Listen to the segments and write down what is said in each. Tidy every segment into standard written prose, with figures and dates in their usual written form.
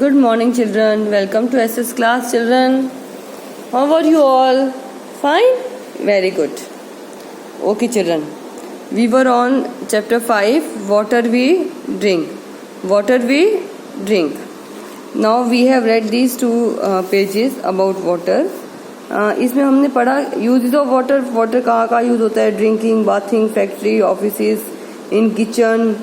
Good morning, children. Welcome to SS class, children. How are you all? Fine? Very good. Okay, children. We were on chapter 5, water we drink. Water we drink. Now we have read these two pages about water. इसमें हमने पढ़ा uses of water. Water कहाँ कहाँ use होता है? Drinking, bathing, factory, offices, in kitchen,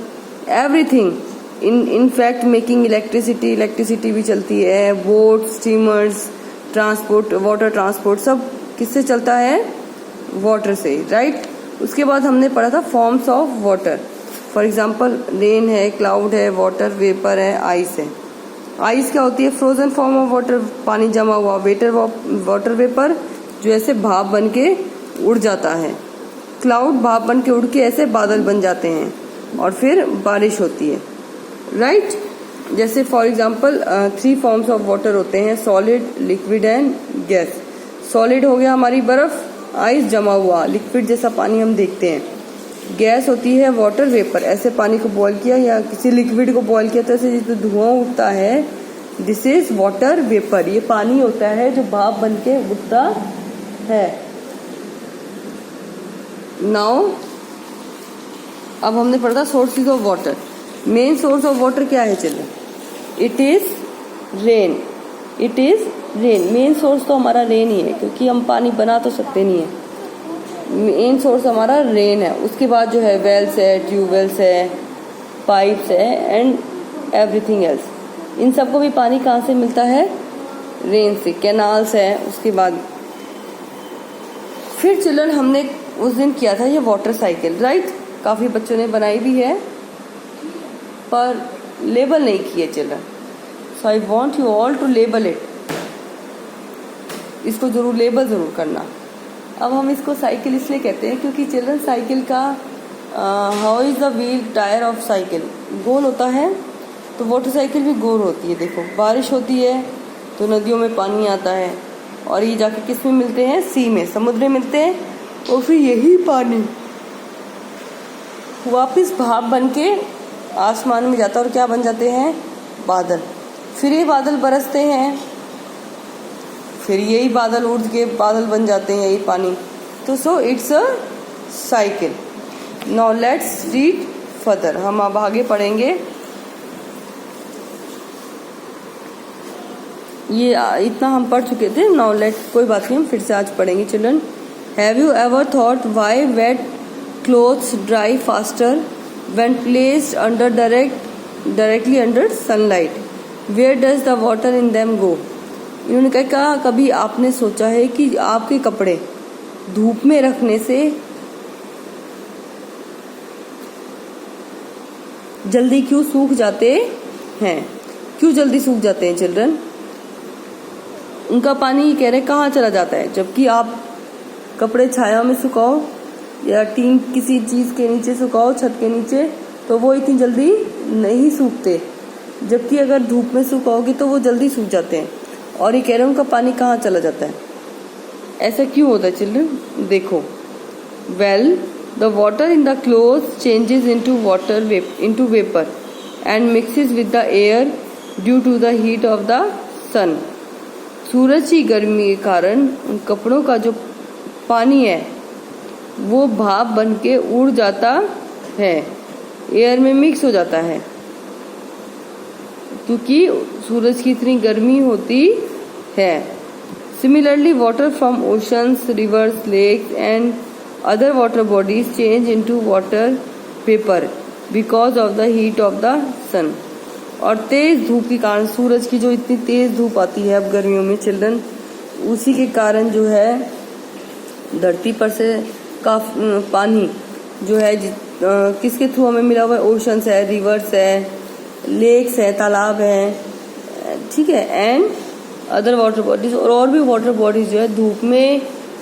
everything. In fact making electricity भी चलती है. Boat, steamers, transport, water transport सब किससे चलता है? वाटर से, राइट. उसके बाद हमने पढ़ा था forms of water. For example rain है, क्लाउड है, वाटर वेपर है, आइस है. आइस क्या होती है? फ्रोजन फॉर्म ऑफ वाटर, पानी जमा हुआ. वाटर वेपर जो ऐसे भाप बन के उड़ जाता है. क्लाउड भाप बन के उड़ के ऐसे बादल बन जाते हैं और फिर बारिश होती है, राइट. जैसे for example 3 forms of water होते हैं, solid, liquid and gas. Solid हो गया हमारी बर्फ, आइस जमा हुआ, लिक्विड जैसा पानी हम देखते हैं. गैस होती है वाटर वेपर, ऐसे पानी को बॉईल किया या किसी लिक्विड को बॉईल किया तो ऐसे जिसमें धुआं उठता है, दिस इज वाटर वेपर. ये पानी होता है जो भाप बन के उठता है. नाउ अब हमने पढ़ा था sources of water. Main source of water क्या है? चलो, it is rain. It is rain. Main source तो हमारा रेन ही है, क्योंकि हम पानी बना तो सकते नहीं है. मेन सोर्स हमारा रेन है. उसके बाद जो है वेल्स है, ट्यूबवेल्स है, पाइप्स है एंड एवरीथिंग एल्स. इन सबको भी पानी कहाँ से मिलता है? रेन से. कैनाल्स है. उसके बाद फिर चिल्ड्रन हमने उस दिन किया था ये वाटर साइकिल, राइट. काफी बच्चों ने बनाई भी है पर लेबल नहीं किए children. So I want you all to label it. इसको जरूर लेबल जरूर करना. अब हम इसको साइकिल इसलिए कहते हैं क्योंकि चिल्ड्रन साइकिल का how is the wheel tyre of cycle गोल होता है, तो वाटर साइकिल भी गोल होती है. देखो, बारिश होती है तो नदियों में पानी आता है और ये जाके किस में मिलते हैं? सी में, समुद्र में मिलते हैं. और फिर यही पानी वापस भाप बन के आसमान में जाता है और क्या बन जाते हैं? बादल. फिर ये बादल बरसते हैं, फिर यही बादल उड़ के बादल बन जाते हैं, यही पानी. तो सो it's a cycle. Now let's read further. हम अब आगे पढ़ेंगे. ये इतना हम पढ़ चुके थे. नाउ लेट्स, कोई बात नहीं, हम फिर से आज पढ़ेंगे. Children, have you ever thought why wet clothes dry faster when placed under directly under sunlight? Where does the water in them go? इन्होंने कहा कभी आपने सोचा है कि आपके कपड़े धूप में रखने से जल्दी क्यों सूख जाते हैं? क्यों जल्दी सूख जाते हैं चिल्ड्रन? उनका पानी कह रहे कहाँ चला जाता है? जबकि आप कपड़े छाया में सुखाओ या टीन किसी चीज के नीचे सुखाओ, छत के नीचे, तो वो इतनी जल्दी नहीं सूखते. जबकि अगर धूप में सुखाओगे तो वो जल्दी सूख जाते हैं. और ये कह रहे हैं उनका पानी कहाँ चला जाता है? ऐसा क्यों होता है चिल्ड्रन? देखो, well the water in the clothes changes into vapour and mixes with the air due to the heat of the sun. सूरज की गर्मी के कारण उन कपड़ों का जो पानी है वो भाप बन के उड़ जाता है, एयर में मिक्स हो जाता है, क्योंकि सूरज की इतनी गर्मी होती है. Similarly water from oceans, rivers, lakes and other water bodies change into water vapour because of the heat of the sun. और तेज धूप के कारण, सूरज की जो इतनी तेज धूप आती है अब गर्मियों में चिल्ड्रन, उसी के कारण जो है धरती पर से का पानी जो है किसके थ्रू हमें मिला हुआ है? ओशंस है, रिवर्स है, लेक्स है, तालाब है, ठीक है, एंड अदर वाटर बॉडीज. और भी वाटर बॉडीज जो है धूप में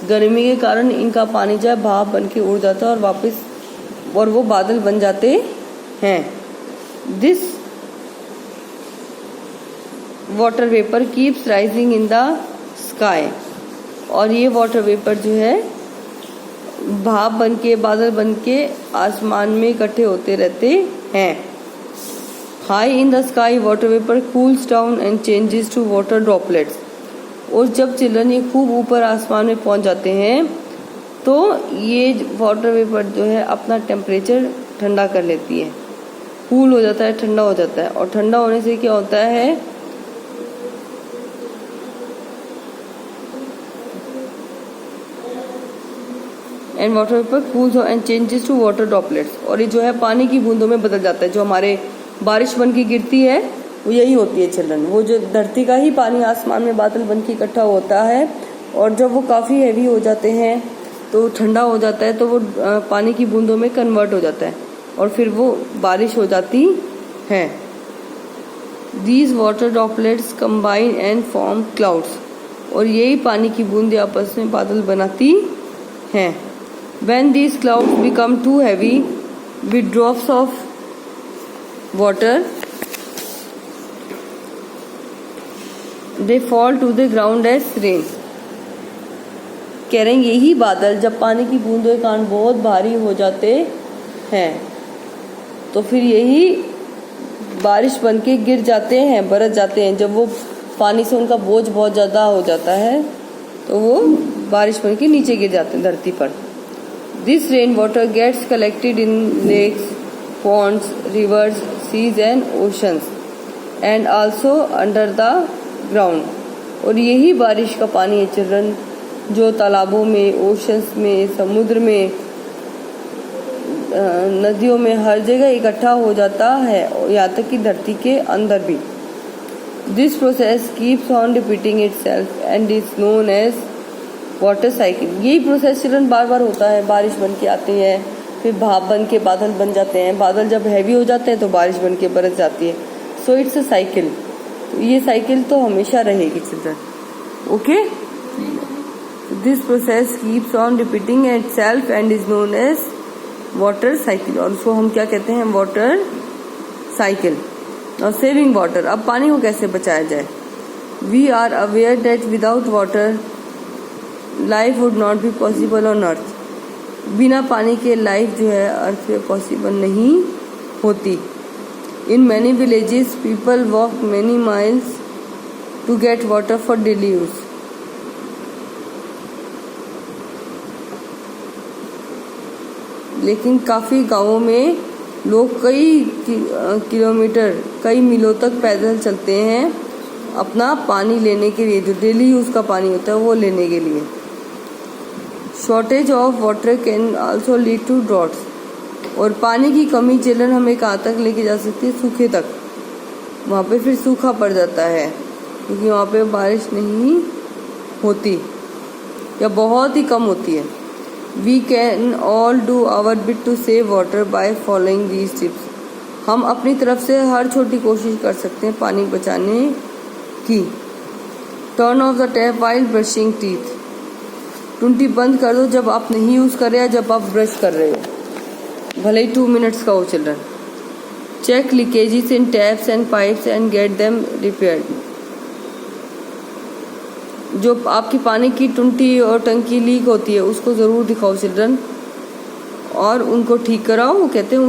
गर्मी के कारण इनका पानी जो है भाप बन के उड़ जाता है और वापस और वो बादल बन जाते हैं. This water vapour keeps rising in the sky. और ये वाटर वेपर जो है भाप बन के, बादल बन के आसमान में इकट्ठे होते रहते हैं. High in the sky water vapour cools down and changes to water droplets. और जब चिल्ड्रन ये खूब ऊपर आसमान में पहुंच जाते हैं तो ये वाटर वेपर जो है अपना टेम्परेचर ठंडा कर लेती है, कूल हो जाता है, ठंडा हो जाता है। और ठंडा होने से क्या होता है, and water vapour cools and changes to water droplets. और ये जो है पानी की बूंदों में बदल जाता है। जो हमारे बारिश बन के गिरती है वो यही होती है चिल्ड्रन, वो जो धरती का ही पानी आसमान में बादल बन के इकट्ठा होता है। और जब वो काफ़ी हैवी हो जाते हैं तो ठंडा हो जाता है, तो वो पानी की बूंदों में कन्वर्ट हो जाता है और फिर वो बारिश हो जाती है। These water droplets combine and form clouds. और यही पानी की बूंदें आपस में बादल बनाती हैं। When these clouds become too heavy with drops of water, they fall to the ground as rain. कह रहे हैं यही बादल जब पानी की बूंदों के कारण बहुत भारी हो जाते हैं तो फिर यही बारिश बन के गिर जाते हैं, बरस जाते हैं। जब वो पानी से उनका बोझ बहुत ज़्यादा हो जाता है तो वो बारिश बन के नीचे गिर जाते हैं धरती पर। This rainwater gets collected in lakes, ponds, rivers, seas and oceans and also under the ground. और यही बारिश का पानी है चिल्ड्रन जो तालाबों में, ओशंस में, समुद्र में, नदियों में हर जगह इकट्ठा हो जाता है, यहाँ तक कि धरती के अंदर भी। This process keeps on repeating itself and is known as water cycle. यही प्रोसेस चिल्ड्रन बार बार होता है। बारिश बन के आती है, फिर भाप बन के बादल बन जाते हैं, बादल जब हैवी हो जाते हैं तो बारिश बन के बरस जाती है। So it's a cycle. तो ये साइकिल तो हमेशा रहेगी children. Okay, this process keeps on repeating itself and is known as water cycle. और उसको हम क्या कहते हैं, वाटर साइकिल। और सेविंग वाटर, अब पानी को कैसे बचाया जाए। We are aware that without water life would not be possible on earth. बिना पानी के लाइफ जो है अर्थ पे पॉसिबल नहीं होती। In many villages people walk many miles to get water for daily use. लेकिन काफ़ी गांवों में लोग कई किलोमीटर, कई मीलों तक पैदल चलते हैं अपना पानी लेने के लिए, जो डेली यूज़ का पानी होता है वो लेने के लिए। Shortage of water can also lead to droughts. और पानी की कमी चिल्ड्रन हमें कहाँ तक लेके जा सकती है, सूखे तक। वहाँ पे फिर सूखा पड़ जाता है क्योंकि वहाँ पे बारिश नहीं होती या बहुत ही कम होती है। We can all do our bit to save water by following these tips. हम अपनी तरफ से हर छोटी कोशिश कर सकते हैं पानी बचाने की। Turn off the tap while brushing teeth. टूटी बंद कर दो जब आप नहीं यूज़ कर रहे हैं, जब आप ब्रश कर रहे हो, भले ही 2 मिनट्स का हो children. Check leakages in taps and pipes and get them repaired. जो आपकी पानी की टूटी और टंकी लीक होती है उसको ज़रूर दिखाओ चिल्ड्रन और उनको ठीक कराओ। वो कहते हैं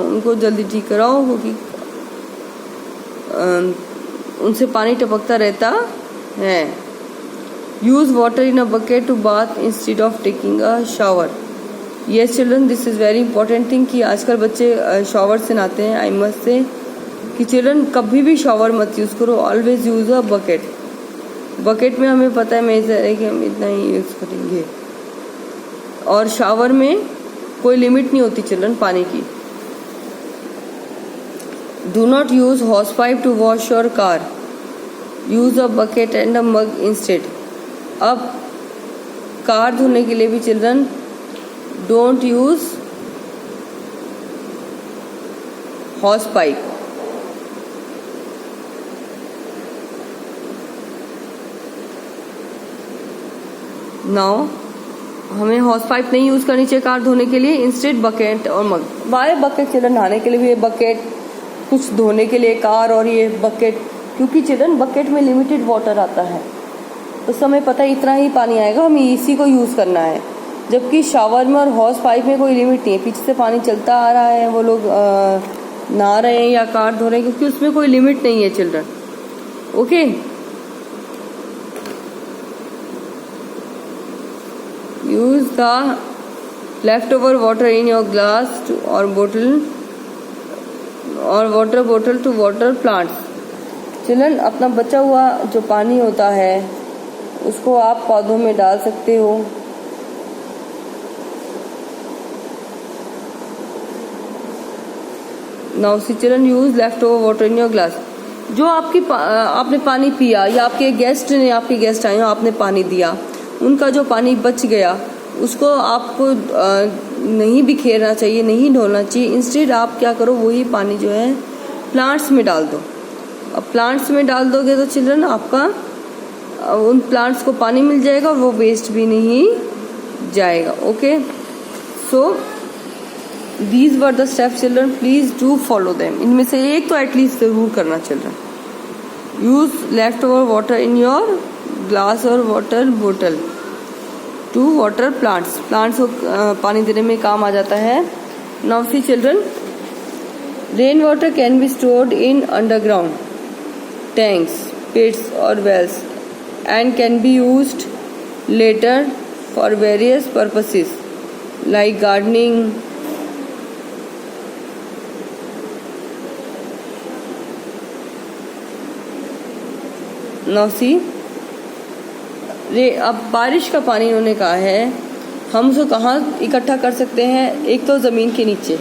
उनको जल्दी ठीक कराओ क्योंकि उनसे पानी टपकता रहता है। Use water in a bucket to bath instead of taking a shower. Yes children, this is very important thing कि आजकल बच्चे शावर से नहाते हैं। आई मस्ट से कि चिल्ड्रन कभी भी शावर मत यूज़ करो, always use a bucket. Bucket में हमें पता है मेजर है कि हम इतना ही यूज़ करेंगे और शावर में कोई लिमिट नहीं होती चिल्ड्रन पानी की। Do not use hose pipe to wash your car, use a bucket and a mug instead. अब कार धोने के लिए भी children don't use hose pipe. Now हमें हॉस पाइप नहीं यूज़ करनी चाहिए कार धोने के लिए, इंस्टेड बकेट और मग। वाई बकेट चिल्ड्रन, नहाने के लिए भी ये बकेट, कुछ धोने के लिए कार और ये बकेट, क्योंकि चिल्ड्रन बकेट में लिमिटेड वाटर आता है तो समय पता है इतना ही पानी आएगा, हमें इसी को यूज़ करना है। जबकि शावर में और हॉस पाइप में कोई लिमिट नहीं है, पीछे से पानी चलता आ रहा है, वो लोग नहा रहे हैं या कार धो रहे हैं, क्योंकि उसमें कोई लिमिट नहीं है children. Okay. Use the leftover water in your glass or bottle or water bottle to water plants. Children, अपना बचा हुआ जो पानी होता है उसको आप पौधों में डाल सकते हो. Now see children, use leftover water in your glass. जो आपने पानी पिया या आपके गेस्ट आए, आपने पानी दिया, उनका जो पानी बच गया उसको आपको नहीं बिखेरना चाहिए, नहीं ढोलना चाहिए. इंस्टेड आप क्या करो, वही पानी जो है प्लांट्स में डाल दो. अब प्लांट्स में डाल दोगे तो चिल्ड्रन आपका उन प्लांट्स को पानी मिल जाएगा, वो वेस्ट भी नहीं जाएगा. Okay. So these were the steps children, please do follow them. इनमें से एक तो एटलीस्ट जरूर करना children. Use left over water in your glass और वाटर बोतल टू वाटर प्लांट्स. प्लांट्स को पानी देने में काम आ जाता है. Now see children, rain water can be stored in underground tanks, pits और wells and can be used later for various purposes like gardening, now see. अब बारिश का पानी इन्होंने कहा है, हम उसको कहाँ इकट्ठा कर सकते हैं? एक तो ज़मीन के नीचे,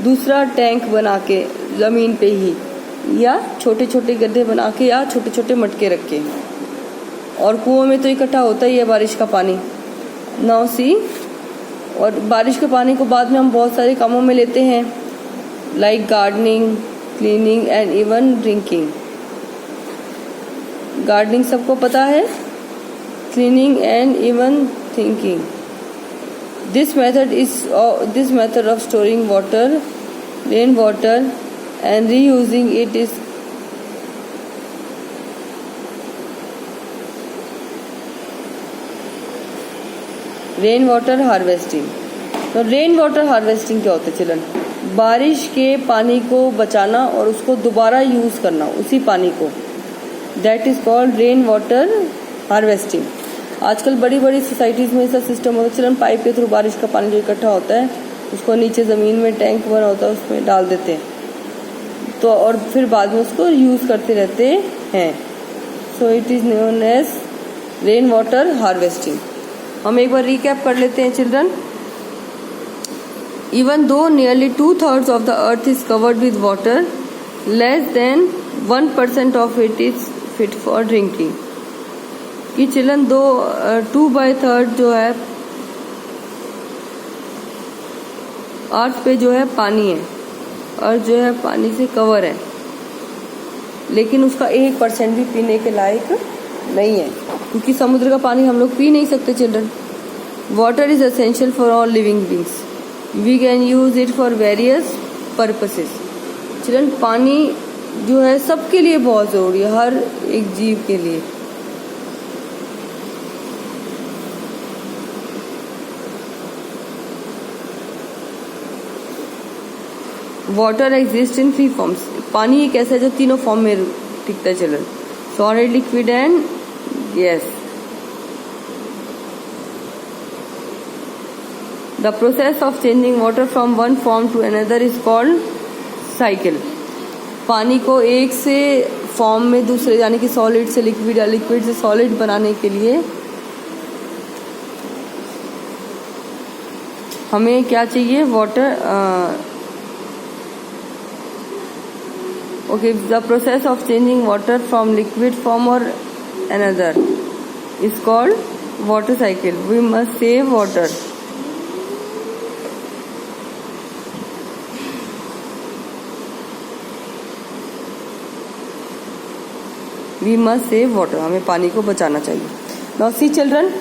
दूसरा टैंक बना के ज़मीन पे ही, या छोटे छोटे गड्ढे बना के, या छोटे छोटे मटके रख के. और कुओं में तो इकट्ठा होता ही है बारिश का पानी. Now see. और बारिश के पानी को बाद में हम बहुत सारे कामों में लेते हैं, like gardening, cleaning and even drinking. Gardening सबको पता है, cleaning and even thinking. This method of storing water, rain water and reusing it is rain water harvesting. तो रेन वाटर हार्वेस्टिंग क्या होता है चिल्ड्रन? बारिश के पानी को बचाना और उसको दोबारा यूज करना, उसी पानी को. That is called rain water harvesting. आजकल बड़ी बड़ी सोसाइटीज़ में ऐसा सिस्टम होता है चिल्ड्रन, पाइप के थ्रू बारिश का पानी जो इकट्ठा होता है उसको नीचे ज़मीन में टैंक बना होता है उसमें डाल देते हैं, तो और फिर बाद में उसको यूज़ करते रहते हैं. So it is known as rain water harvesting. हम एक बार रिकैप कर लेते हैं children. Even though nearly 2/3 of the earth is covered with water, less than 1% of it is fit for drinking. कि चिल्ड्रन 2/3 जो है अर्थ पे जो है पानी है, और जो है पानी से कवर है, लेकिन उसका 1% भी पीने के लायक नहीं है, क्योंकि समुद्र का पानी हम लोग पी नहीं सकते children. Water is essential for all living beings. We can use it for various purposes. Children, पानी जो है सबके लिए बहुत ज़रूरी है, हर एक जीव के लिए. Water exist in 3 forms. पानी एक ऐसा है जो तीनों फॉर्म में टिकता है children, solid, liquid and gas. The process of changing water from one form to another is called cycle. पानी को एक से फॉर्म में दूसरे, यानी कि सॉलिड से लिक्विड या लिक्विड से सॉलिड बनाने के लिए हमें क्या चाहिए? Water. Okay, the process of changing water from liquid form or another is called water cycle. We must save water. We must save water. हमें पानी को बचाना चाहिए. Now see children,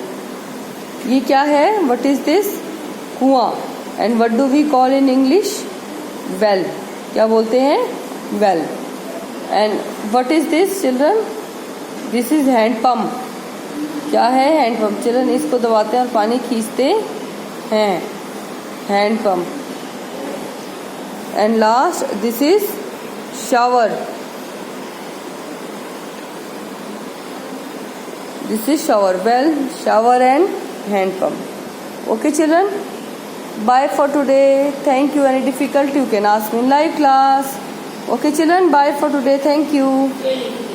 ये क्या है? What is this? कुआं. And what do we call in English? Well. क्या बोलते हैं? Well. And what is this children? This is hand pump. क्या है हैंड पंप? चिल्ड्रन, इसको दबाते हैं और पानी खींचते हैं, hand pump. and last this is shower. This is shower. Well, shower and hand pump. Okay children, bye for today. Thank you. Any difficulty you can ask me in live class. Okay children, bye for today. Thank you.